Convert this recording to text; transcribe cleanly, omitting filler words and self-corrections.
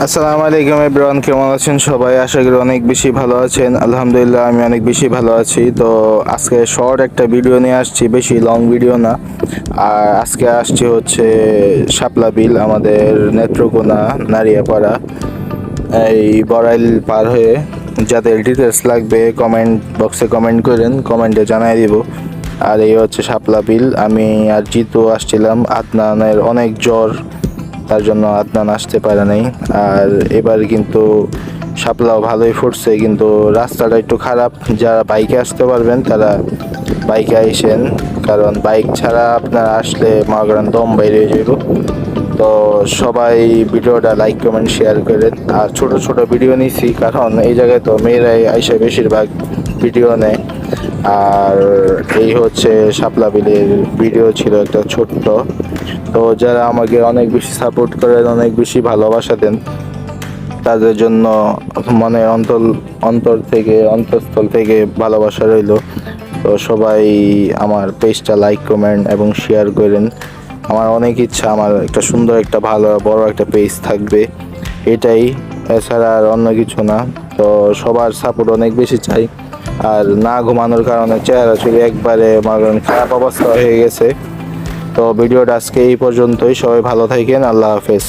আসসালামু আলাইকুম এভরিওয়ান, কেমন আছেন সবাই? আশা করি অনেক বেশি ভালো আছেন। আলহামদুলিল্লাহ আমি অনেক বেশি ভালো আছি। তো আজকে শর্ট একটা ভিডিও নিয়ে আসছি, বেশি লং ভিডিও না। আর আজকে আসছি হচ্ছে শাপলা বিল, আমাদের নেত্রকোনা নারিয়াপাড়া এই বড়াইল পার হয়ে। যাদের ডিটেলস লাগবে কমেন্ট বক্সে কমেন্ট করেন, কমেন্টে জানাই দিব। আর এই হচ্ছে শাপলা বিল। আমি আর জিতু আসছিলাম, আদনানের অনেক জ্বর, তার জন্য আদনান আসতে পারে নাই। আর এবার কিন্তু শাপলাও ভালোই ফুটছে, কিন্তু রাস্তাটা একটু খারাপ। যারা বাইকে আসতে পারবেন তারা বাইকে আইসেন, কারণ বাইক ছাড়া আপনারা আসলে মাগরান দম বাইরে হয়ে যাইব। তো সবাই ভিডিওটা লাইক কমেন্ট শেয়ার করেন। আর ছোট ছোট ভিডিও নিছি, কারণ এই জায়গায় তো মেয়েরাই আইসা বেশিরভাগ ভিডিও নেয়। আর এই হচ্ছে শাপলা বিলের ভিডিও ছিল একটা ছোট্ট। তো যারা আমাকে অনেক বেশি সাপোর্ট করেন, অনেক বেশি ভালোবাসা দেন, তাদের জন্য মনে অন্তর থেকে অন্তঃস্থল থেকে ভালোবাসা রইল। তো সবাই আমার পেজটা লাইক কমেন্ট এবং শেয়ার করেন। আমার অনেক ইচ্ছা আমার একটা সুন্দর একটা ভালো বড় একটা পেজ থাকবে, এটাই, এছাড়া আর অন্য কিছু না। তো সবার সাপোর্ট অনেক বেশি চাই। আর না ঘুমানোর কারণে চেহারা চুরি একবারে খারাপ অবস্থা হয়ে গেছে। তো ভিডিওটা আজকে এই পর্যন্তই। সবাই ভালো থাকেন, আল্লাহ হাফেজ।